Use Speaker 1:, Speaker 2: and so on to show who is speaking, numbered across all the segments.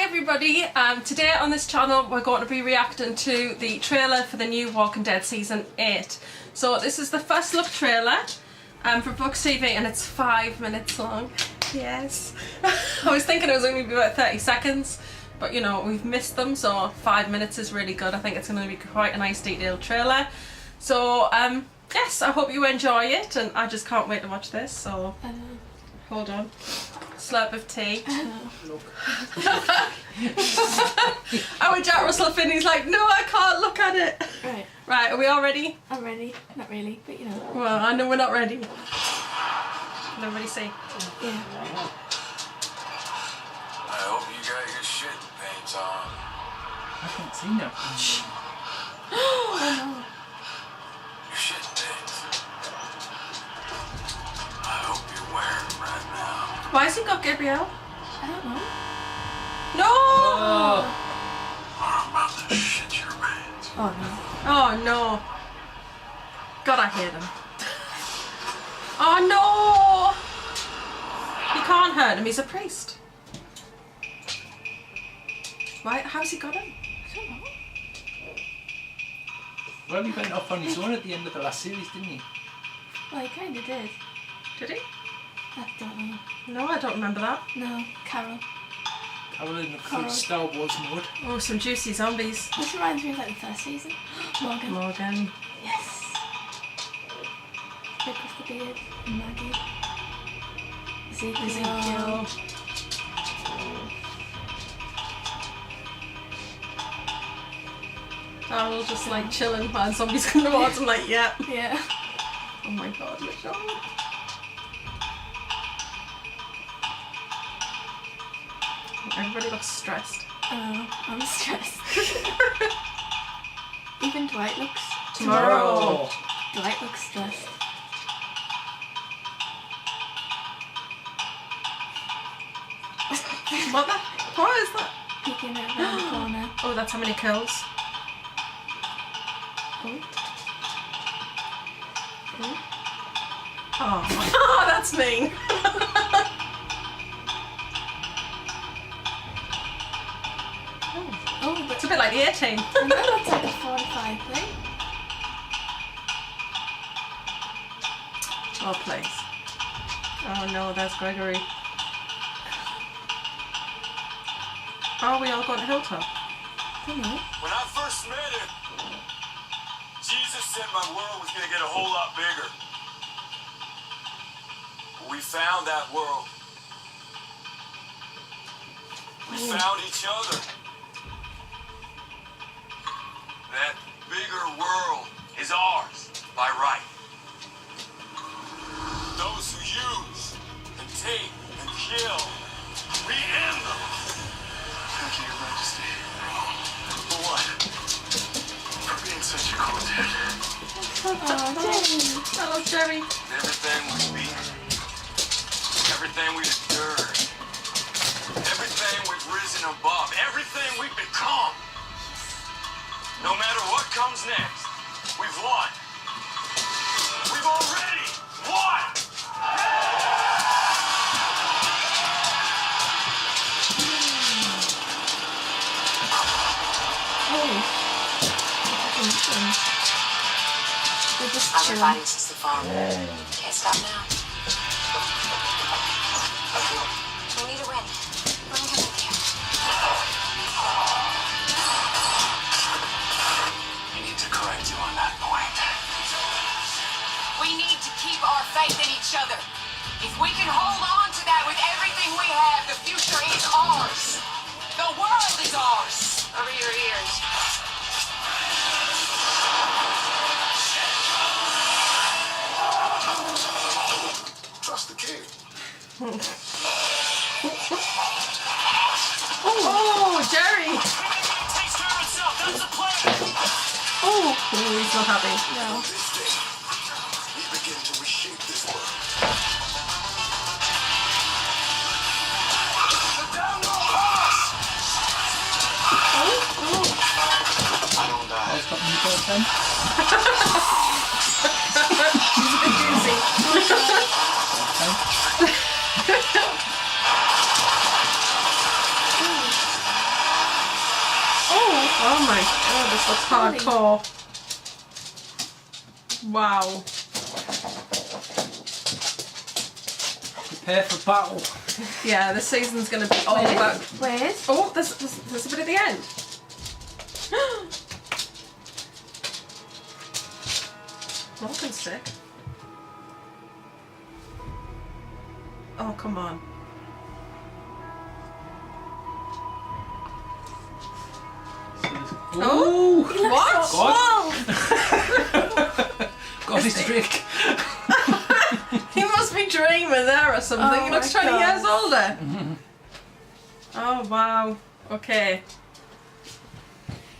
Speaker 1: everybody, today on this channel we're going to be reacting to the trailer for the new Walking Dead Season 8. So this is the first look trailer for Books TV and it's 5 minutes long. Yes. I was thinking it was only going to be about 30 seconds, but you know, we've missed them, so 5 minutes is really good. I think it's going to be quite a nice detailed trailer. So yes, I hope you enjoy it and I just can't wait to watch this, so hold on. Slurp of tea. I would Jack Russell Finney's like, no, I can't look at it.
Speaker 2: Right.
Speaker 1: Right, are we all ready?
Speaker 2: I'm ready. Not really, but you know.
Speaker 1: Well, I know we're not ready. Can everybody see?
Speaker 2: Yeah.
Speaker 3: I hope you got your shit paint on.
Speaker 4: I can't see nothing.
Speaker 2: Oh no.
Speaker 3: Your shit paint. I hope you're wearing it right now.
Speaker 1: Why has he got Gabrielle?
Speaker 2: I don't know.
Speaker 1: No!
Speaker 4: Oh.
Speaker 3: I'm about to shit your pants.
Speaker 2: Oh no.
Speaker 1: Oh no. God, I hate him. Oh no! He can't hurt him, he's a priest. Why? How's he got him?
Speaker 2: I don't know.
Speaker 4: Well, he went off on his own at the end of the last series, didn't he?
Speaker 2: Well, he kind of did.
Speaker 1: Did he?
Speaker 2: I don't know.
Speaker 1: No, I don't remember that.
Speaker 2: No, Carol.
Speaker 4: Carol in the
Speaker 2: Carol.
Speaker 4: full Star Wars mode.
Speaker 1: Oh, some juicy zombies.
Speaker 2: This reminds me of like the first season. Morgan.
Speaker 1: Morgan.
Speaker 2: Yes. Rick with the beard. And Maggie.
Speaker 1: Ezekiel. Darryl just like chilling while zombies come towards him like, yeah.
Speaker 2: Yeah.
Speaker 1: Oh my god, Michelle. Everybody looks stressed.
Speaker 2: Oh, I'm stressed. Even Dwight looks.
Speaker 1: Tomorrow.
Speaker 2: Dwight looks stressed.
Speaker 1: What is that?
Speaker 2: Peeking around the corner.
Speaker 1: Oh, that's how many kills. Oh. Oh. Oh, that's mean.
Speaker 2: Oh, but
Speaker 1: It's a bit like the 18.
Speaker 2: I know that's like a 45 thing.
Speaker 1: Oh, please. Oh no, there's Gregory. Oh, are we all going to Hilltop?
Speaker 2: I don't know.
Speaker 3: When I first met him, Jesus said my world was going to get a whole lot bigger. But we found that world. We found each other. That bigger world is ours by right. Those who use and take and kill, we end them. Thank you, Your Majesty. For what? For being such a cool dude.
Speaker 2: Oh, Jenny.
Speaker 1: I love Jerry.
Speaker 3: Everything we've beaten, everything we've endured, everything we've risen above, everything we've become. No matter what comes next, we've won. We've already won!
Speaker 2: They're just
Speaker 5: Other
Speaker 2: chilling.
Speaker 5: bodies is the farm. Can't stop now. We need a win. Bring him with you.
Speaker 3: We need to correct you on that point.
Speaker 5: We need to keep our faith in each other. If we can hold on to that with everything we have, the future is ours. The world is ours. Over your ears.
Speaker 3: Trust the king.
Speaker 1: Oh, Jerry.
Speaker 3: Takes care of itself. That's the plan.
Speaker 1: Oh, he's not happy.
Speaker 2: No.
Speaker 3: This day, we begin to reshape this world. The down no horse. I don't die.
Speaker 4: What's got me first then?
Speaker 1: He's a bit juicy. That's hardcore. Wow.
Speaker 4: Prepare for battle.
Speaker 1: Yeah, this season's going to be all about...
Speaker 2: Wait.
Speaker 1: Oh, there's a bit at the end. Morgan's sick. Oh, come on.
Speaker 4: Oh!
Speaker 1: What?
Speaker 4: Got his trick.
Speaker 1: He must be dreaming there or something.
Speaker 2: Oh
Speaker 1: He looks
Speaker 2: my
Speaker 1: 20
Speaker 2: God.
Speaker 1: years older. Oh, wow. Okay.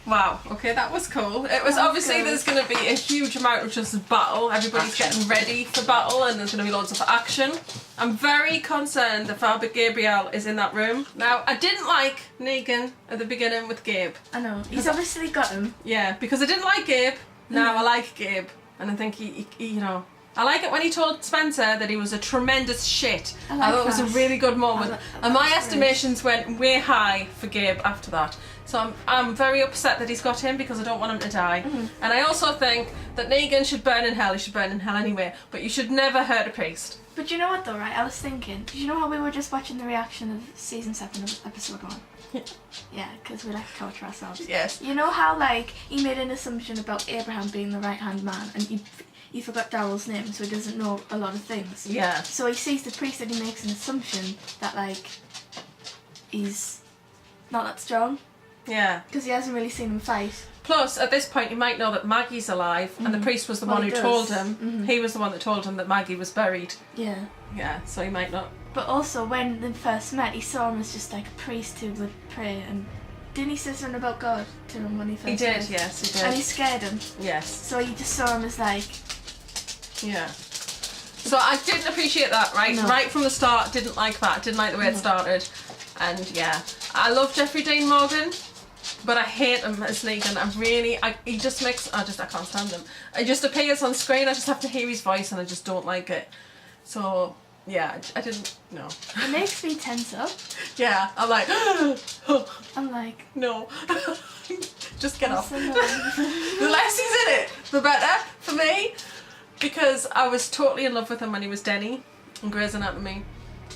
Speaker 1: Wow. Okay, that was cool. It was
Speaker 2: That was
Speaker 1: obviously
Speaker 2: good.
Speaker 1: there's going to be a huge amount of just battle. Everybody's getting ready for battle and there's going to be loads of action. I'm very concerned that Father Gabriel is in that room. Now, I didn't like Negan at the beginning with Gabe.
Speaker 2: I know. He's obviously got him.
Speaker 1: Yeah, because I didn't like Gabe. Now I like Gabe. And I think he you know... I like it when he told Spencer that he was a tremendous shit.
Speaker 2: I like
Speaker 1: thought it was a
Speaker 2: that.
Speaker 1: really good moment. And my
Speaker 2: that's
Speaker 1: estimations went way high for Gabe after that. So I'm very upset that he's got him because I don't want him to die. And I also think that Negan should burn in hell. He should burn in hell anyway. But you should never hurt a priest.
Speaker 2: But you know what though, right? I was thinking, did you know how we were just watching the reaction of season 7 of episode 1? Yeah, because we like to torture ourselves.
Speaker 1: Yes.
Speaker 2: You know how, like, he made an assumption about Abraham being the right-hand man, and he forgot Daryl's name, so he doesn't know a lot of things.
Speaker 1: Yeah.
Speaker 2: So he sees the priest and he makes an assumption that, like, he's not that strong,
Speaker 1: Yeah.
Speaker 2: because he hasn't really seen him fight.
Speaker 1: Plus, at this point, he might know that Maggie's alive, and the priest was the
Speaker 2: Well,
Speaker 1: one
Speaker 2: he
Speaker 1: who
Speaker 2: does.
Speaker 1: told him. He was the one that told him that Maggie was buried.
Speaker 2: Yeah.
Speaker 1: Yeah, so he might not.
Speaker 2: But also, when they first met, he saw him as just, like, a priest who would pray, and didn't he say something about God to him when he first
Speaker 1: He did,
Speaker 2: met?
Speaker 1: yes, he
Speaker 2: And
Speaker 1: did.
Speaker 2: he scared him.
Speaker 1: Yes.
Speaker 2: So he just saw him as, like,
Speaker 1: Yeah. So I didn't appreciate that, right?
Speaker 2: No.
Speaker 1: Right from the start, didn't like that. Didn't like the way it started. And yeah, I love Jeffrey Dean Morgan, but I hate him as Negan. He just makes, I can't stand him. He just appears on screen, I just have to hear his voice and I just don't like it. So yeah, I didn't, no.
Speaker 2: it makes me tense up.
Speaker 1: Yeah, I'm like,
Speaker 2: I'm like,
Speaker 1: no. Just get off.
Speaker 2: so annoying.
Speaker 1: The less he's in it, the better for me. Because I was totally in love with him when he was Denny in Grey's Anatomy.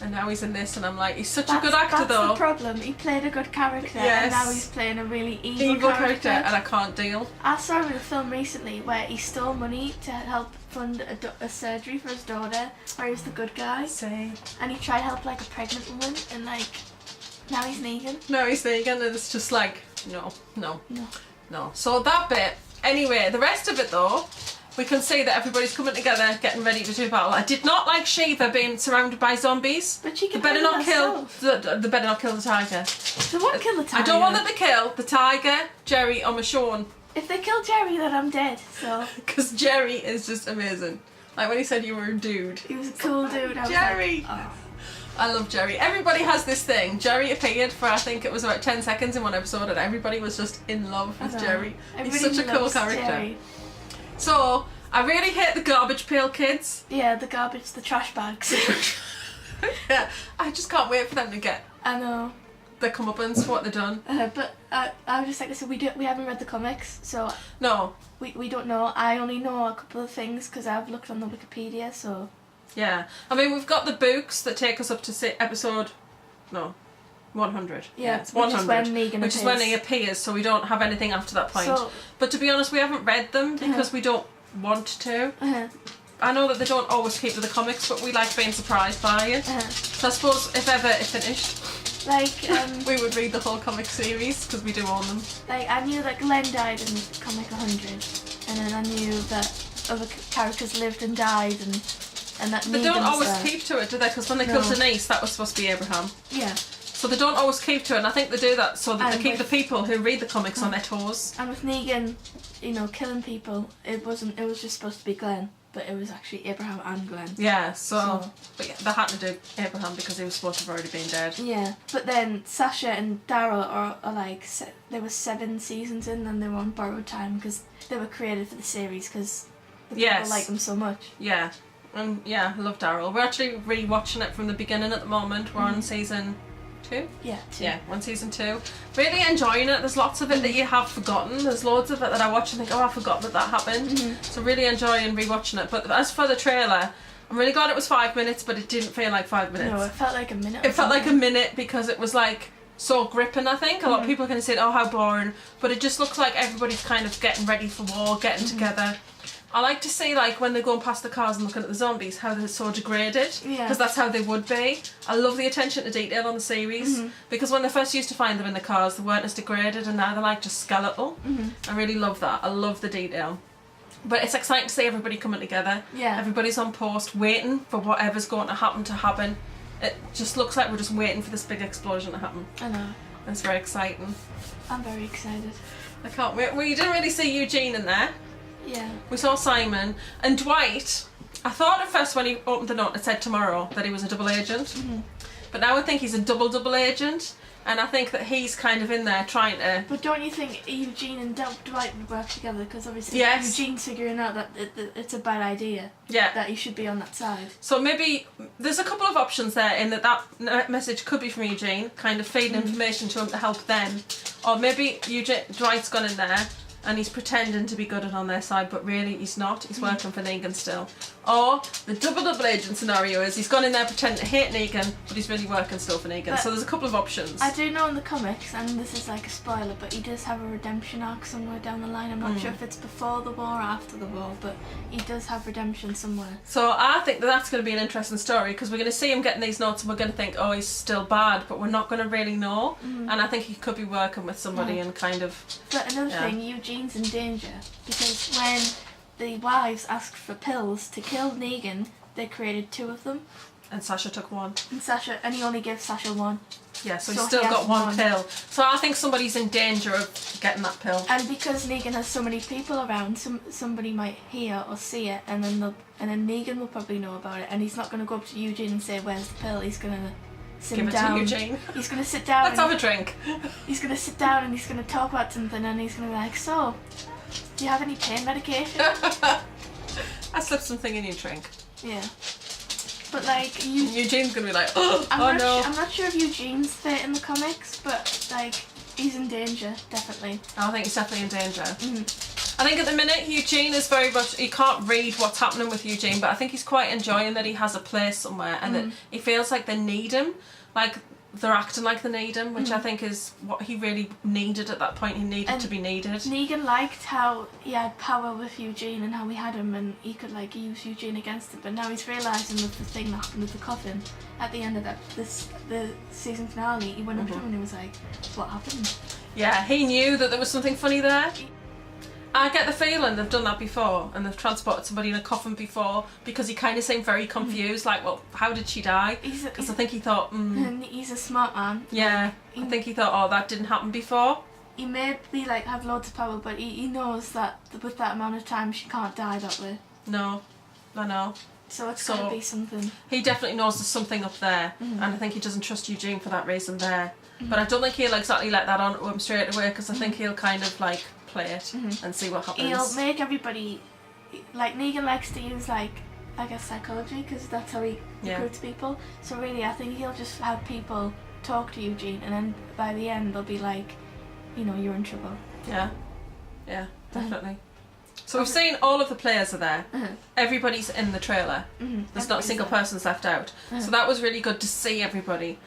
Speaker 1: And now he's in this and I'm like, he's such a good actor
Speaker 2: that's
Speaker 1: though.
Speaker 2: the problem. He played a good character,
Speaker 1: Yes.
Speaker 2: and now he's playing a really
Speaker 1: Evil character and I can't deal.
Speaker 2: I saw him in a film recently where he stole money to help fund a surgery for his daughter, where he was the good guy,
Speaker 1: Say.
Speaker 2: and he tried to help like a pregnant woman, and like now he's Negan.
Speaker 1: No, he's Negan and it's just like, no.
Speaker 2: No.
Speaker 1: So that bit, anyway, the rest of it though, we can see that everybody's coming together, getting ready to do battle. I did not like Shiva being surrounded by zombies.
Speaker 2: But she can
Speaker 1: They better
Speaker 2: handle
Speaker 1: not kill.
Speaker 2: herself.
Speaker 1: They better not kill the tiger.
Speaker 2: They won't kill the tiger.
Speaker 1: I don't want them to kill the tiger, Jerry, or Michonne.
Speaker 2: If they kill Jerry, then I'm dead. So
Speaker 1: Because Jerry is just amazing. Like when he said you were a dude.
Speaker 2: he was a cool dude. I was
Speaker 1: Jerry!
Speaker 2: Like, oh.
Speaker 1: I love Jerry. Everybody has this thing. Jerry appeared for I think it was about 10 seconds in one episode and everybody was just in love with
Speaker 2: I know.
Speaker 1: Jerry. He's
Speaker 2: Everybody
Speaker 1: such a cool
Speaker 2: loves
Speaker 1: character.
Speaker 2: Jerry.
Speaker 1: So, I really hate the garbage pail kids.
Speaker 2: Yeah, the garbage, the trash bags.
Speaker 1: Yeah, I just can't wait for them to get
Speaker 2: I know.
Speaker 1: their comeuppance for what they've done.
Speaker 2: But I was just like, so we haven't read the comics, so
Speaker 1: No,
Speaker 2: we don't know. I only know a couple of things because I've looked on the Wikipedia, so...
Speaker 1: yeah. I mean, we've got the books that take us up to episode... No. 100.
Speaker 2: Yeah,
Speaker 1: it's
Speaker 2: which is
Speaker 1: 100.
Speaker 2: when Negan
Speaker 1: Which is when
Speaker 2: appears.
Speaker 1: he appears, so we don't have anything after that point.
Speaker 2: So-
Speaker 1: But to be honest, we haven't read them because we don't want to. I know that they don't always keep to the comics, but we like being surprised by it. So I suppose if ever it finished,
Speaker 2: Like,
Speaker 1: we would read the whole comic series because we do own them.
Speaker 2: like I knew that Glenn died in comic 100, and then I knew that other characters lived and died, and that
Speaker 1: They don't
Speaker 2: Negan's
Speaker 1: always
Speaker 2: there.
Speaker 1: keep to it, do they? Because when they
Speaker 2: No.
Speaker 1: killed Denise, that was supposed to be Abraham.
Speaker 2: Yeah,
Speaker 1: So they don't always keep to it, and I think they do that so that they
Speaker 2: And
Speaker 1: keep the
Speaker 2: with-
Speaker 1: people who read the comics on their toes.
Speaker 2: and with Negan, you know, killing people, it was just supposed to be Glenn, but it was actually Abraham and Glenn.
Speaker 1: Yeah, so
Speaker 2: So-
Speaker 1: but yeah, they had to do Abraham because he was supposed to have already been dead.
Speaker 2: Yeah, but then Sasha and Daryl are like there were 7 seasons in, and they were on borrowed time because they were created for the series because
Speaker 1: Yes.
Speaker 2: people like them so much.
Speaker 1: Yeah, and yeah, I love Daryl. We're actually re-watching it from the beginning at the moment. We're on season 2?
Speaker 2: Yeah, 2.
Speaker 1: Yeah, one season 2. Really enjoying it. There's lots of it that you have forgotten. There's loads of it that I watch and think, oh, I forgot that happened. So really enjoying rewatching it. But as for the trailer, I'm really glad it was 5 minutes, but it didn't feel like 5 minutes.
Speaker 2: No, it felt like a minute.
Speaker 1: It felt like a minute because it was like so gripping, I think. A lot of people are going to say, oh, how boring. But it just looks like everybody's kind of getting ready for war, getting together. I like to see, like, when they're going past the cars and looking at the zombies, how they're so degraded.
Speaker 2: Yeah.
Speaker 1: Because that's how they would be. I love the attention to detail on the series. Because when they first used to find them in the cars, they weren't as degraded, and now they're, like, just skeletal. I really love that. I love the detail. But it's exciting to see everybody coming together.
Speaker 2: Yeah.
Speaker 1: Everybody's on post, waiting for whatever's going to happen. It just looks like we're just waiting for this big explosion to happen.
Speaker 2: I know.
Speaker 1: It's very exciting.
Speaker 2: I'm very excited.
Speaker 1: I can't wait. We didn't really see Eugene in there.
Speaker 2: Yeah.
Speaker 1: We saw Simon and Dwight. I thought at first when he opened the note it said tomorrow that he was a double agent. But now I think he's a double agent, and I think that he's kind of in there trying to...
Speaker 2: But don't you think Eugene and Dwight would work together? Because obviously Eugene's figuring out that it's a bad idea.
Speaker 1: Yeah.
Speaker 2: That he should be on that side.
Speaker 1: So maybe there's a couple of options there in that message could be from Eugene, kind of feeding information to him to help them. Or maybe Dwight's gone in there and he's pretending to be good and on their side, but really he's not. He's working for Negan still. Or the double agent scenario is he's gone in there pretending to hate Negan, but he's really working still for Negan.
Speaker 2: But
Speaker 1: so there's a couple of options.
Speaker 2: I do know in the comics, and this is like a spoiler, but he does have a redemption arc somewhere down the line. I'm not sure if it's before the war or after the war, but he does have redemption somewhere.
Speaker 1: So I think that's going to be an interesting story, because we're going to see him getting these notes and we're going to think, oh, he's still bad, but we're not going to really know. And I think he could be working with somebody and kind of...
Speaker 2: But another thing, Eugene's in danger, because when the wives asked for pills to kill Negan, they created 2 of them.
Speaker 1: And Sasha took 1.
Speaker 2: And he only gives Sasha 1.
Speaker 1: Yeah, so
Speaker 2: So
Speaker 1: he's still
Speaker 2: he has
Speaker 1: got one
Speaker 2: one.
Speaker 1: pill. So I think somebody's in danger of getting that pill.
Speaker 2: And because Negan has so many people around, somebody might hear or see it, and then Negan will probably know about it, and he's not going to go up to Eugene and say, "Where's the pill?" He's going to sit
Speaker 1: Give it
Speaker 2: down.
Speaker 1: to Eugene.
Speaker 2: He's going to sit down.
Speaker 1: Let's have a drink.
Speaker 2: He's going to sit down and he's going to talk about something, and he's going to be like, "So, do you have any pain medication?"
Speaker 1: I slipped something in your drink.
Speaker 2: Yeah. But like
Speaker 1: Eugene's gonna be like, oh
Speaker 2: I'm
Speaker 1: no.
Speaker 2: I'm not sure if Eugene's fit in the comics, but like he's in danger, definitely.
Speaker 1: I think he's definitely in danger. I think at the minute Eugene is very much, he can't read what's happening with Eugene, but I think he's quite enjoying that he has a place somewhere and that he feels like they need him. Like they're acting like they need him, which I think is what he really needed at that point. He needed to be needed.
Speaker 2: Negan liked how he had power with Eugene and how he had him and he could like use Eugene against him, but now he's realising with the thing that happened with the coffin at the end of the season finale, he went up to him and he was like, "What happened?"
Speaker 1: Yeah, he knew that there was something funny there. I get the feeling they've done that before and they've transported somebody in a coffin before, because he kind of seemed very confused, like, well, how did she die? Because I think he thought,
Speaker 2: And he's a smart man.
Speaker 1: yeah, I think he thought, oh, that didn't happen before.
Speaker 2: He may be like have loads of power, but he knows that with that amount of time she can't die that way.
Speaker 1: No, I know.
Speaker 2: So it's got to be something.
Speaker 1: He definitely knows there's something up there, and I think he doesn't trust Eugene for that reason there. But I don't think he'll exactly let that on to him straight away, because I think he'll kind of like play it and see what happens.
Speaker 2: He'll make everybody, like Negan likes to use like, I guess psychology, because that's how he recruits people. So really I think he'll just have people talk to Eugene, and then by the end they'll be like, you know, you're in trouble.
Speaker 1: Yeah, definitely. So we've seen all of the players are there. Everybody's in the trailer. There's not a single person's left out. So that was really good to see everybody.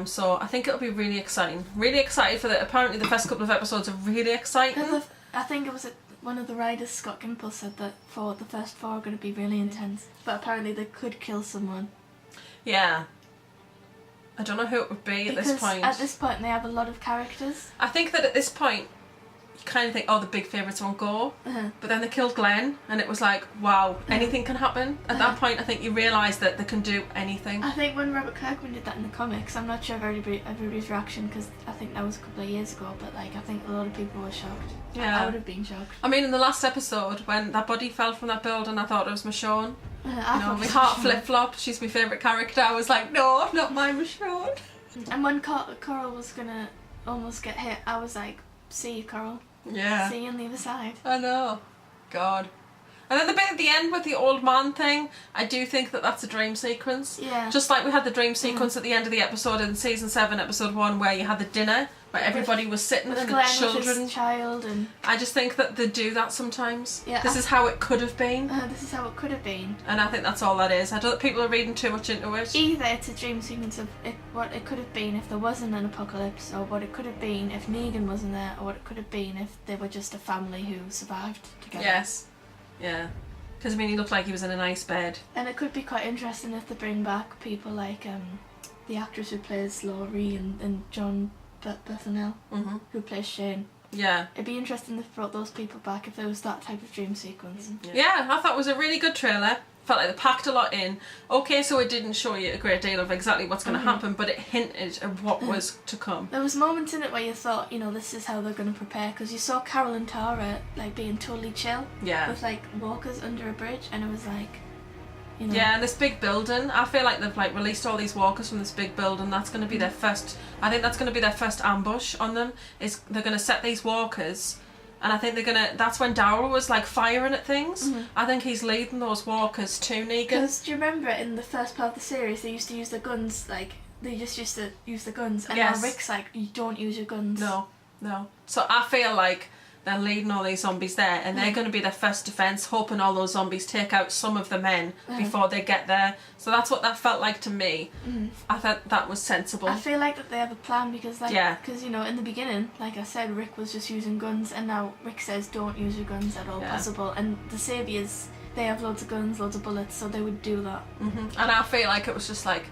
Speaker 1: So I think it'll be really exciting. Really excited for that. Apparently the first couple of episodes are really exciting.
Speaker 2: I think it was one of the writers, Scott Gimple, said that for the first 4 are going to be really intense. But apparently they could kill someone.
Speaker 1: Yeah. I don't know who it would be at this point.
Speaker 2: At this point they have a lot of characters.
Speaker 1: I think that at this point you kind of think, oh, the big favourites won't go. But then they killed Glenn and it was like, wow, anything can happen. At that point I think you realise that they can do anything.
Speaker 2: I think when Robert Kirkman did that in the comics, I'm not sure of everybody's reaction, because I think that was a couple of years ago, but like I think a lot of people were shocked.
Speaker 1: Yeah.
Speaker 2: I would have been shocked.
Speaker 1: I mean, in the last episode when that body fell from that building, I thought it was Michonne.
Speaker 2: I thought
Speaker 1: My
Speaker 2: it was
Speaker 1: heart
Speaker 2: Michonne.
Speaker 1: flip-flopped. She's my favourite character. I was like, no, not my Michonne.
Speaker 2: And when Coral was gonna almost get hit, I was like, see you, Coral.
Speaker 1: Yeah.
Speaker 2: See you on the other side.
Speaker 1: I know. God. And then the bit at the end with the old man thing, I do think that that's a dream sequence.
Speaker 2: Yeah.
Speaker 1: Just like we had the dream sequence at the end of the episode in season 7, episode 1, where you had the dinner where everybody was sitting and the
Speaker 2: Glenn with
Speaker 1: children.
Speaker 2: his child and
Speaker 1: I just think that they do that sometimes.
Speaker 2: Yeah,
Speaker 1: This is how it could have been,
Speaker 2: this is how it could have been.
Speaker 1: and I think that's all that is. I don't think people are reading too much into it.
Speaker 2: Either it's a dream sequence of what it could have been if there wasn't an apocalypse, or what it could have been if Negan wasn't there, or what it could have been if they were just a family who survived together.
Speaker 1: Yes. Yeah. Because I mean, he looked like he was in a nice bed.
Speaker 2: And it could be quite interesting if they bring back people like the actress who plays Laurie and John Bethany, who plays Shane.
Speaker 1: Yeah.
Speaker 2: It'd be interesting if they brought those people back if there was that type of dream sequence.
Speaker 1: Yeah, I thought it was a really good trailer. Felt like they packed a lot in. Okay, so it didn't show you a great deal of exactly what's going to happen, but it hinted at what was to come.
Speaker 2: There was moments in it where you thought, you know, this is how they're going to prepare, because you saw Carol and Tara like being totally chill
Speaker 1: Yeah.
Speaker 2: with like walkers under a bridge, and it was like, you know.
Speaker 1: Yeah, and this big building, I feel like they've like released all these walkers from this big building. That's going to be their first, I think that's going to be their first ambush on them, is they're going to set these walkers, and I think they're going to, that's when Daryl was like firing at things. I think he's leading those walkers to Negan.
Speaker 2: Because do you remember in the first part of the series they used to use the guns, like they just used to use the guns, and
Speaker 1: Yes.
Speaker 2: now Rick's like, you don't use your guns.
Speaker 1: No. So I feel like they're leading all these zombies there, and they're going to be their first defence, hoping all those zombies take out some of the men before they get there. So that's what that felt like to me. I thought that was sensible.
Speaker 2: I feel like that they have a plan, because like,
Speaker 1: Yeah.
Speaker 2: because you know, in the beginning, like I said, Rick was just using guns, and now Rick says don't use your guns at all
Speaker 1: Yeah.
Speaker 2: possible, and the Saviors, they have loads of guns, loads of bullets, so they would do that.
Speaker 1: And I feel like it was just like,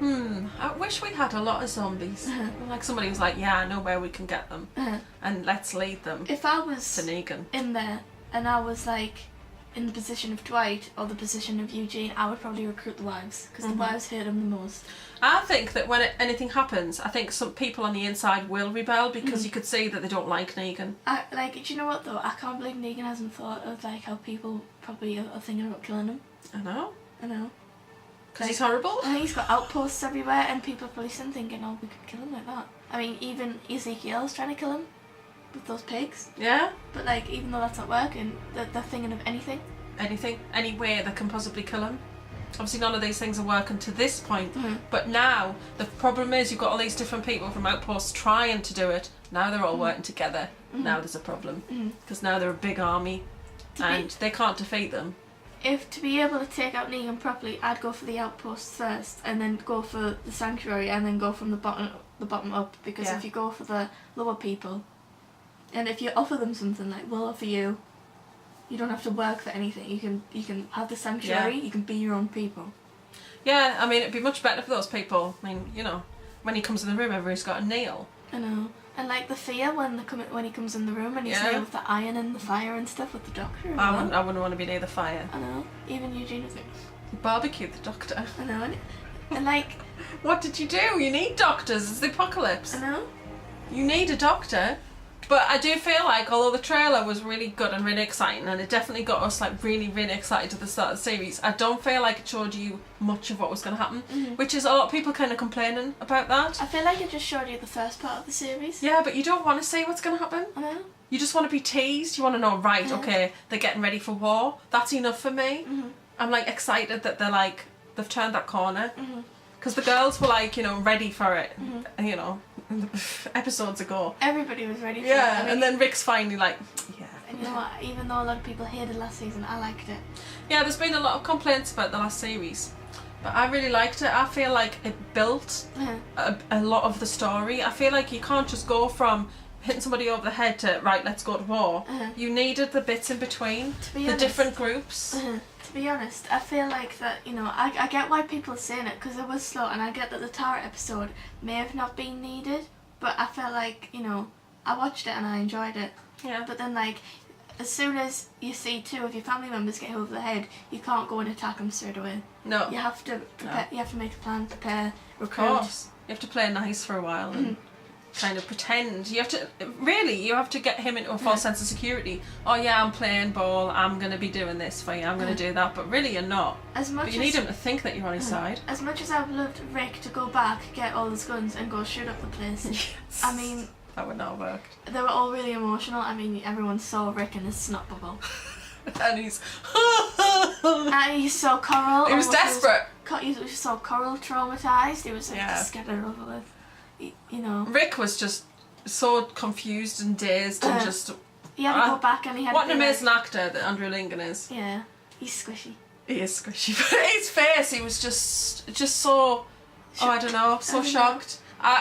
Speaker 1: I wish we had a lot of zombies. Like somebody was like, yeah, I know where we can get them, and let's lead them
Speaker 2: If I
Speaker 1: to
Speaker 2: was
Speaker 1: Negan.
Speaker 2: in there and I was like in the position of Dwight or the position of Eugene, I would probably recruit the wives, because the wives hate him the most.
Speaker 1: I think that when anything happens, I think some people on the inside will rebel, because you could see that they don't like Negan.
Speaker 2: Do you know what though? I can't believe Negan hasn't thought of like how people probably are thinking about killing him.
Speaker 1: I know. Because he's horrible.
Speaker 2: And he's got outposts everywhere, and people are probably sitting thinking, oh, we could kill him like that. I mean, even Ezekiel's trying to kill him with those pigs.
Speaker 1: Yeah.
Speaker 2: But like, even though that's not working, they're thinking of anything.
Speaker 1: Anything, any way that can possibly kill him. Obviously none of these things are working to this point, but now the problem is you've got all these different people from outposts trying to do it. Now they're all working together. Now there's a problem, because now they're a big army and they can't defeat them.
Speaker 2: If to be able to take out Negan properly, I'd go for the outposts first, and then go for the sanctuary, and then go from the bottom up. Because
Speaker 1: Yeah.
Speaker 2: if you go for the lower people, and if you offer them something like, we'll offer you, you don't have to work for anything. You can have the sanctuary.
Speaker 1: Yeah.
Speaker 2: You can be your own people.
Speaker 1: Yeah, I mean it'd be much better for those people. I mean, you know, when he comes in the room, everybody's got a nail.
Speaker 2: I know. And like the fear when he comes in the room and he's
Speaker 1: Yeah.
Speaker 2: there with the iron and the fire and stuff with the doctor.
Speaker 1: I wouldn't want to be near the fire.
Speaker 2: I know. Even Eugene was like,
Speaker 1: Barbecue the doctor.
Speaker 2: I know. And like,
Speaker 1: What did you do? You need doctors. It's the apocalypse.
Speaker 2: I know.
Speaker 1: You need a doctor. But I do feel like, although the trailer was really good and really exciting, and it definitely got us like really, really excited at the start of the series, I don't feel like it showed you much of what was going to happen, which is a lot of people kind of complaining about that.
Speaker 2: I feel like it just showed you the first part of the series.
Speaker 1: Yeah, but you don't want to see what's going to happen.
Speaker 2: I know.
Speaker 1: You just want to be teased. You want to know, right,
Speaker 2: Yeah.
Speaker 1: okay, they're getting ready for war. That's enough for me. I'm like excited that they're like, they've turned that corner. Because the girls were like, you know, ready for it, you know, episodes ago.
Speaker 2: Everybody was ready for it.
Speaker 1: Yeah,
Speaker 2: I mean,
Speaker 1: and then Rick's finally like, yeah.
Speaker 2: and you know what? Even though a lot of people hated last season, I liked it.
Speaker 1: Yeah, there's been a lot of complaints about the last series, but I really liked it. I feel like it built a lot of the story. I feel like you can't just go from hitting somebody over the head to, right, let's go to war. You needed the bits in between,
Speaker 2: be
Speaker 1: the
Speaker 2: honest-
Speaker 1: different groups.
Speaker 2: To be honest, I feel like that, you know, I get why people are saying it, because it was slow, and I get that the Tara episode may have not been needed, but I felt like, you know, I watched it and I enjoyed it.
Speaker 1: Yeah.
Speaker 2: But then, like, as soon as you see two of your family members get hit over the head, you can't go and attack them straight away.
Speaker 1: No.
Speaker 2: You have to prepare. You have to make a plan, prepare,
Speaker 1: Of
Speaker 2: recruit.
Speaker 1: course. You have to play nice for a while and kind of pretend. You have to get him into a false sense of security. Oh yeah, I'm playing ball, I'm going to be doing this for you, I'm going to do that, but really you're not.
Speaker 2: As much
Speaker 1: But you need him to think that you're on his side.
Speaker 2: As much as I've loved Rick to go back, get all his guns, and go shoot up the place,
Speaker 1: Yes.
Speaker 2: I mean,
Speaker 1: That would not have worked.
Speaker 2: they were all really emotional. I mean, everyone saw Rick in his snot bubble.
Speaker 1: and he's
Speaker 2: He's so Coral.
Speaker 1: he was desperate.
Speaker 2: He was so Coral traumatised. He was like,
Speaker 1: Yeah.
Speaker 2: just get it over with. You know.
Speaker 1: Rick was just so confused and dazed and just...
Speaker 2: He had to go back and he had
Speaker 1: What
Speaker 2: to
Speaker 1: an
Speaker 2: be
Speaker 1: amazing
Speaker 2: like,
Speaker 1: actor that Andrew Lincoln is.
Speaker 2: yeah, he's squishy.
Speaker 1: He is squishy. But his face, he was just so... Oh, I don't know, so shocked.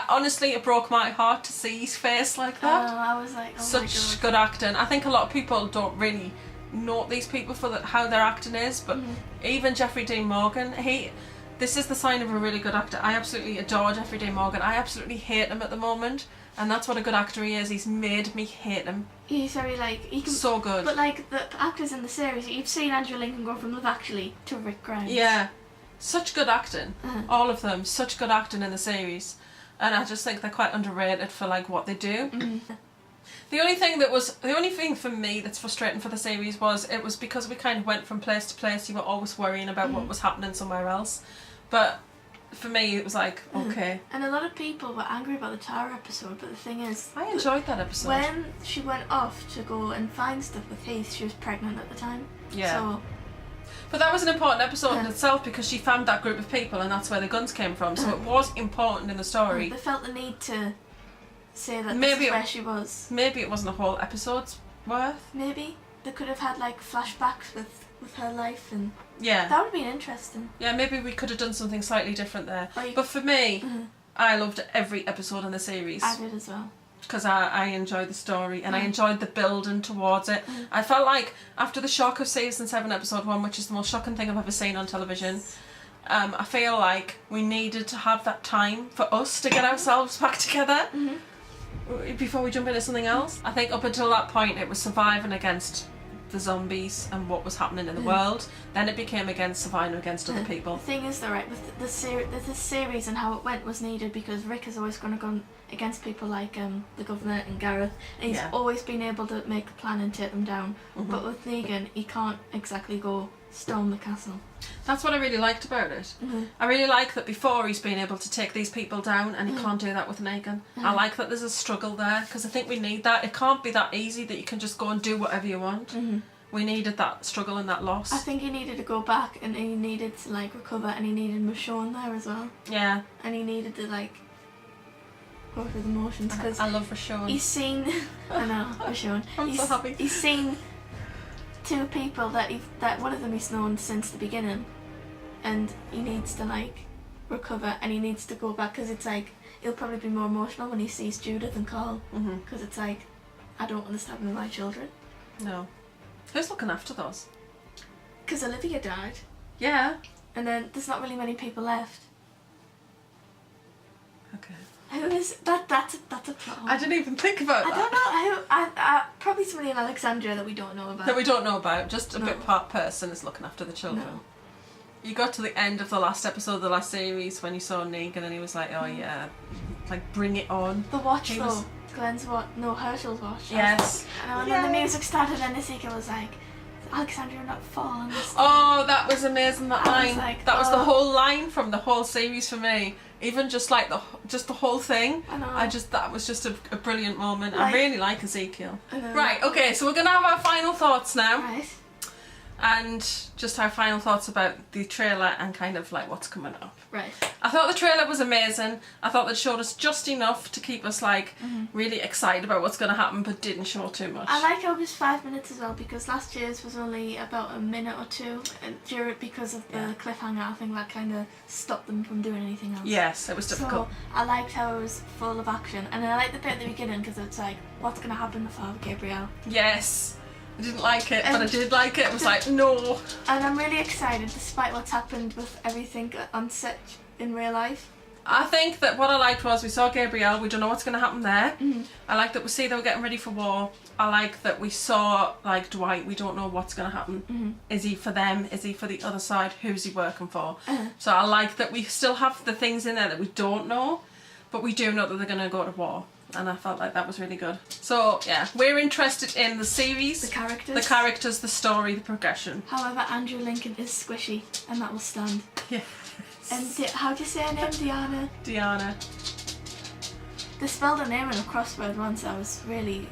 Speaker 1: Honestly, it broke my heart to see his face like that.
Speaker 2: I was like, oh
Speaker 1: Such
Speaker 2: my God.
Speaker 1: good acting. I think a lot of people don't really note these people for how their acting is, but even Jeffrey Dean Morgan, this is the sign of a really good actor. I absolutely adore Jeffrey Dean Morgan. I absolutely hate him at the moment, and that's what a good actor he is. He's made me hate him.
Speaker 2: He's very like he can,
Speaker 1: So good.
Speaker 2: But like the actors in the series, you've seen Andrew Lincoln go from Love Actually to Rick Grimes.
Speaker 1: Yeah, such good acting. All of them, such good acting in the series, and I just think they're quite underrated for like what they do. The only thing for me that's frustrating for the series was it was because we kind of went from place to place. You were always worrying about what was happening somewhere else, but for me it was like okay.
Speaker 2: And a lot of people were angry about the Tara episode, but the thing is,
Speaker 1: I enjoyed that episode.
Speaker 2: when she went off to go and find stuff with Heath, she was pregnant at the time.
Speaker 1: Yeah.
Speaker 2: So
Speaker 1: But that was an important episode in itself because she found that group of people and that's where the guns came from. So it was important in the story.
Speaker 2: they felt the need to say that
Speaker 1: Maybe
Speaker 2: this is
Speaker 1: it-
Speaker 2: where she was.
Speaker 1: Maybe it wasn't a whole episode's worth.
Speaker 2: Maybe they could have had like flashbacks with her life, and
Speaker 1: Yeah.
Speaker 2: that would have been interesting.
Speaker 1: Yeah, maybe we could have done something slightly different there.
Speaker 2: Or you-
Speaker 1: But for me, I loved every episode in the series
Speaker 2: I did as well.
Speaker 1: because I enjoyed the story and I enjoyed the building towards it. I felt like after the shock of season 7 episode 1, which is the most shocking thing I've ever seen on television, I feel like we needed to have that time for us to get ourselves back together before we jump into something else. I think up until that point it was surviving against the zombies and what was happening in the world. Then it became against surviving against other people.
Speaker 2: The thing is though, right, with the series and how it went was needed because Rick is always going to go against people like the governor and Gareth, and he's always been able to make a plan and take them down. But with Negan, he can't exactly go storm the castle.
Speaker 1: That's what I really liked about it. I really like that before he's been able to take these people down and he can't do that with Negan. I like that there's a struggle there because I think we need that. It can't be that easy that you can just go and do whatever you want. We needed that struggle and that loss.
Speaker 2: I think he needed to go back and he needed to like recover, and he needed Michonne there as well,
Speaker 1: Yeah.
Speaker 2: and he needed to like go through the motions because
Speaker 1: I love Rashawn.
Speaker 2: he's seen I know Michonne.
Speaker 1: I'm so happy.
Speaker 2: He's seen two people that one of them he's known since the beginning, and he needs to like recover, and he needs to go back because it's like he'll probably be more emotional when he sees Judith and Carl because it's like I don't want this to happen to my children.
Speaker 1: No. Who's looking after those?
Speaker 2: Because Olivia died,
Speaker 1: Yeah.
Speaker 2: and then there's not really many people left.
Speaker 1: Okay.
Speaker 2: Who is that? That's a plot hole.
Speaker 1: I didn't even think about
Speaker 2: I
Speaker 1: that.
Speaker 2: don't know who. Probably somebody in Alexandria that we don't know about.
Speaker 1: That we don't know about. Just a
Speaker 2: No.
Speaker 1: bit part person is looking after the children.
Speaker 2: No.
Speaker 1: You got to the end of the last episode of the last series when you saw Negan and he was like, oh yeah, like bring it on.
Speaker 2: The watch
Speaker 1: He
Speaker 2: though.
Speaker 1: was-
Speaker 2: Glenn's watch. No, Herschel's watch.
Speaker 1: Yes.
Speaker 2: And then the music started and Ezekiel was like, Alexandria not fall on this.
Speaker 1: Oh, that was amazing, that
Speaker 2: I was
Speaker 1: line.
Speaker 2: like,
Speaker 1: that was the
Speaker 2: oh.
Speaker 1: whole line from the whole series for me. Even just like the whole thing.
Speaker 2: I know.
Speaker 1: That was just a brilliant moment. I
Speaker 2: Like-
Speaker 1: really like Ezekiel.
Speaker 2: I know.
Speaker 1: Right, okay, so we're gonna have our final thoughts now.
Speaker 2: Right.
Speaker 1: And just our final thoughts about the trailer and kind of like what's coming up.
Speaker 2: Right.
Speaker 1: I thought the trailer was amazing. I thought it showed us just enough to keep us like really excited about what's going to happen, but didn't show too much.
Speaker 2: I like how it was 5 minutes as well because last year's was only about a minute or two, and because of the cliffhanger, I think that kind of stopped them from doing anything else.
Speaker 1: Yes, it was difficult.
Speaker 2: So I liked how it was full of action, and I liked the bit at the beginning because it's like, what's going to happen to Father Gabriel?
Speaker 1: Yes. I didn't like it, but I
Speaker 2: And-
Speaker 1: did like it. It was like, no.
Speaker 2: And I'm really excited despite what's happened with everything on set in real life.
Speaker 1: I think that what I liked was we saw Gabriel, we don't know what's going to happen there. I like that we see they were getting ready for war. I like that we saw like Dwight, we don't know what's going to happen. Is he for them? Is he for the other side? Who's he working for? So I like that we still have the things in there that we don't know, but we do know that they're going to go to war. And I felt like that was really good. So yeah, we're interested in the series,
Speaker 2: The characters.
Speaker 1: the story, the progression.
Speaker 2: However, Andrew Lincoln is squishy, and that will stand.
Speaker 1: Yeah.
Speaker 2: And how do you say her name? Diana?
Speaker 1: Diana.
Speaker 2: They spelled her name in a crossword once. I was really,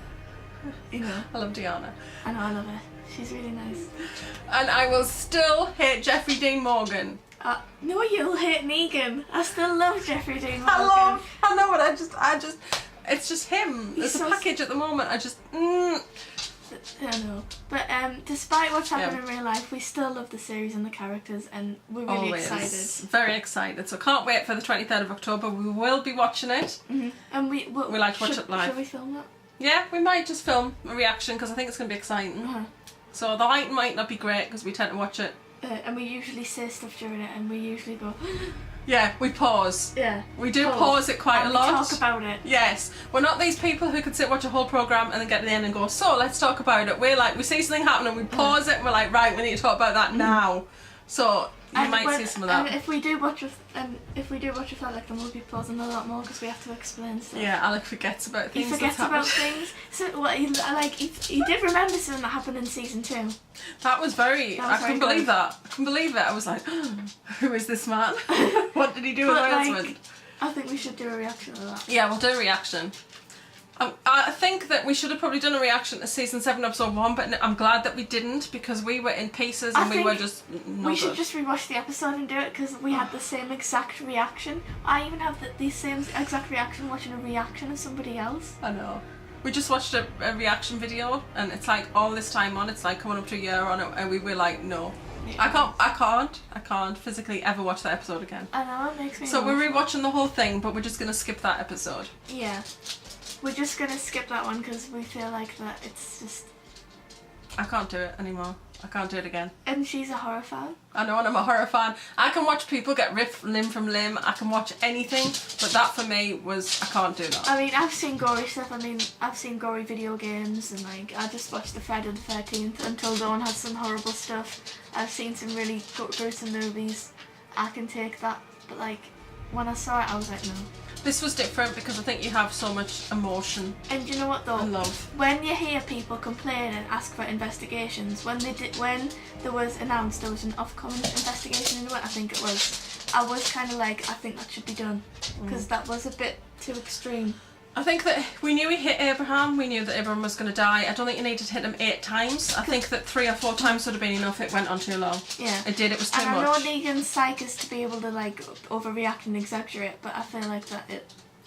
Speaker 1: I love Diana.
Speaker 2: I know, I love her. She's really nice.
Speaker 1: And I will still hate Jeffrey Dean Morgan.
Speaker 2: No, you'll hate Negan. I still love Jeffrey Dean Morgan.
Speaker 1: I know, but I just, it's just him.
Speaker 2: He's
Speaker 1: There's a
Speaker 2: so
Speaker 1: package at the moment. I
Speaker 2: know. But despite what's happened in real life, we still love the series and the characters, and we're really excited.
Speaker 1: Very excited. So can't wait for the 23rd of October. We will be watching it.
Speaker 2: Mm-hmm. And we
Speaker 1: like to watch it live.
Speaker 2: Should we film that?
Speaker 1: Yeah, we might just film a reaction because I think it's going to be exciting. So the light might not be great because we tend to watch it.
Speaker 2: And we usually say stuff during it, and we usually go.
Speaker 1: Yeah, we pause.
Speaker 2: Yeah.
Speaker 1: We do pause it quite
Speaker 2: and
Speaker 1: a lot.
Speaker 2: We talk about it.
Speaker 1: Yes. We're not these people who could sit watch a whole programme and then get to the end and go, so let's talk about it. We're like, we see something happen and we pause it and we're like, right, we need to talk about that now. So you might see some of that.
Speaker 2: And if we do watch with that, like, then we'll be pausing a lot more because we have to explain stuff.
Speaker 1: Yeah, Alec forgets about things.
Speaker 2: He forgets about things. So what? He did remember something that happened in season 2.
Speaker 1: That was very. I couldn't believe that. I couldn't believe it. I was like, who is this man? What did he do with my husband?
Speaker 2: I think we should do a reaction to that.
Speaker 1: Yeah, we'll do a reaction. I think that we should have probably done a reaction to season 7 episode 1, but I'm glad that we didn't because we were in pieces and we were just not
Speaker 2: we should
Speaker 1: good.
Speaker 2: just rewatch the episode and do it because we had the same exact reaction. I even have the same exact reaction watching a reaction of somebody else.
Speaker 1: I know. We just watched a reaction video and it's like all this time on, it's like coming up to a year on it, and we were like, no. Yeah. I can't physically ever watch that episode again.
Speaker 2: I know, it makes me
Speaker 1: So we're rewatching the whole thing, but we're just going to skip that episode.
Speaker 2: Yeah. We're just going to skip that one because we feel like that it's just...
Speaker 1: I can't do it anymore. I can't do it again.
Speaker 2: And she's a horror fan.
Speaker 1: I know, and I'm a horror fan. I can watch people get ripped limb from limb. I can watch anything, but that for me was, I can't do that.
Speaker 2: I mean, I've seen gory stuff. I mean, I've seen gory video games, and like, I just watched the Friday the 13th Until Dawn had some horrible stuff. I've seen some really gruesome movies. I can take that, but like, when I saw it, I was like, no.
Speaker 1: This was different because I think you have so much emotion.
Speaker 2: And you know what though?
Speaker 1: And love.
Speaker 2: When you hear people complain and ask for investigations, when there was announced there was an upcoming investigation into it, I think it was, I was kind of like, I think that should be done because that was a bit too extreme.
Speaker 1: I think that we knew he hit Abraham, we knew that Abraham was going to die. I don't think you needed to hit him 8 times. I think that 3 or 4 times would have been enough. It went on too long.
Speaker 2: Yeah.
Speaker 1: It did, it was too much.
Speaker 2: And I know Negan's psych is to be able to like overreact and exaggerate, but I feel like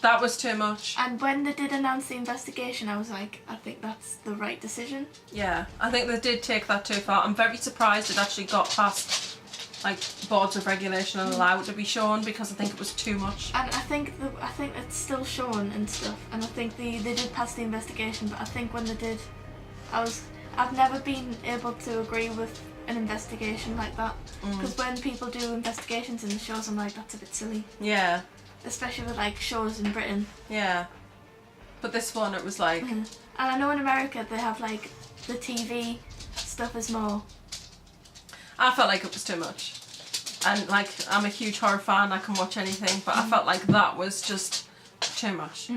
Speaker 1: that was too much.
Speaker 2: And when they did announce the investigation, I was like, I think that's the right decision.
Speaker 1: Yeah, I think they did take that too far. I'm very surprised it actually got past like boards of regulation and allowed to be shown because I think it was too much.
Speaker 2: And I think it's still shown and stuff, and I think they did pass the investigation, but I think when they did, I've never been able to agree with an investigation like that because when people do investigations in the shows, I'm like, that's a bit silly.
Speaker 1: Yeah.
Speaker 2: Especially with like shows in Britain.
Speaker 1: Yeah. But this one, it was like...
Speaker 2: And I know in America they have like the TV stuff is more.
Speaker 1: I felt like it was too much. And like, I'm a huge horror fan, I can watch anything, but I felt like that was just too much.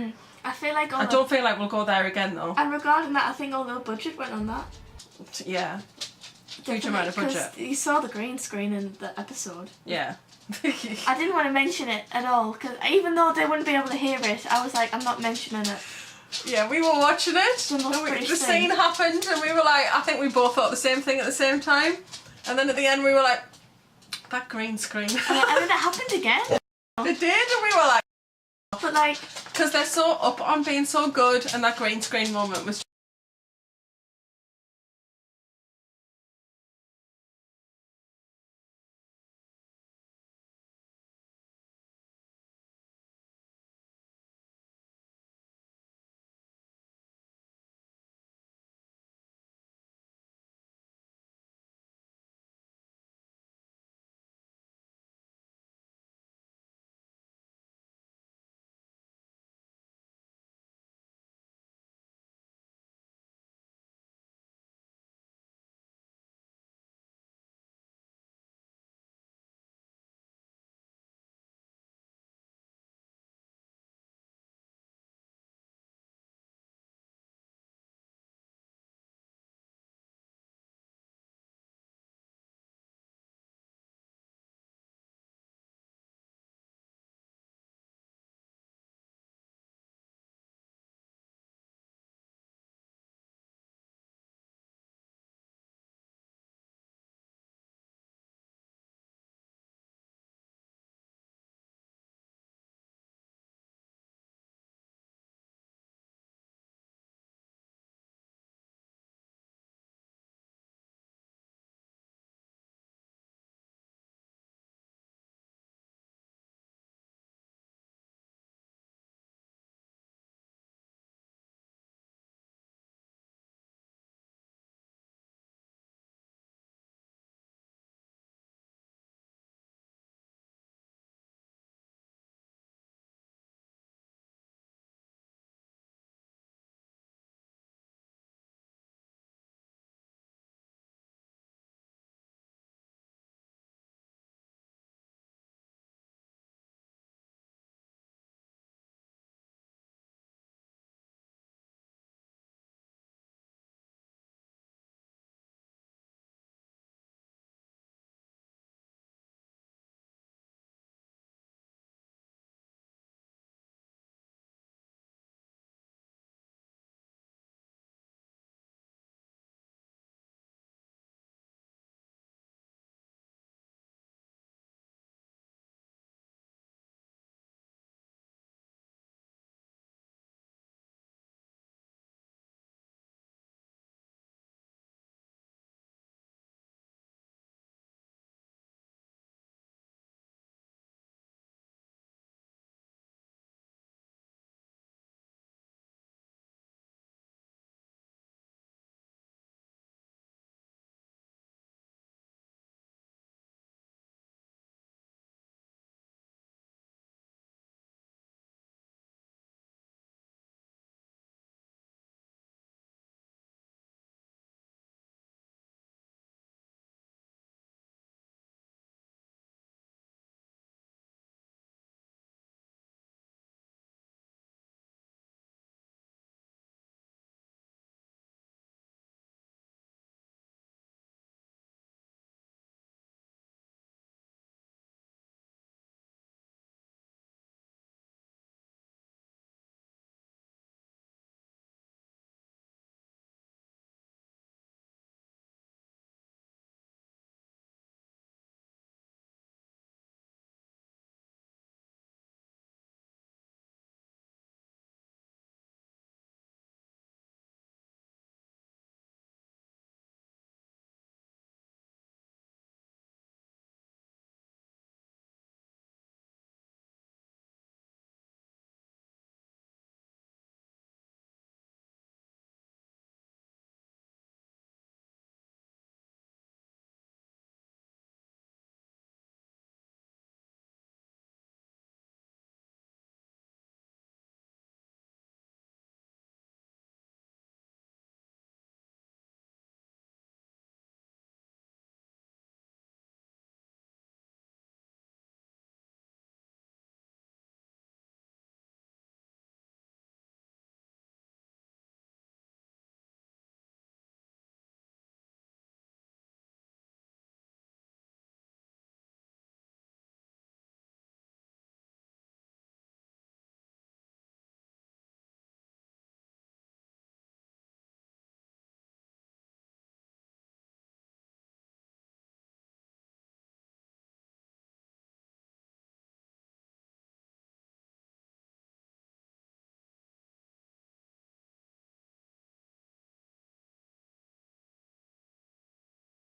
Speaker 2: I feel like
Speaker 1: I don't feel like we'll go there again though.
Speaker 2: And regarding that, I think all the budget went on that.
Speaker 1: Yeah. Huge amount of budget.
Speaker 2: You saw the green screen in the episode.
Speaker 1: Yeah.
Speaker 2: I didn't want to mention it at all because even though they wouldn't be able to hear it, I was like, I'm not mentioning it.
Speaker 1: Yeah, we were watching it. The scene happened and we were like, I think we both thought the same thing at the same time. And then at the end we were like, that green screen.
Speaker 2: And then it happened again.
Speaker 1: It did, and we were like...
Speaker 2: But like...
Speaker 1: Because they're so up on being so good, and that green screen moment was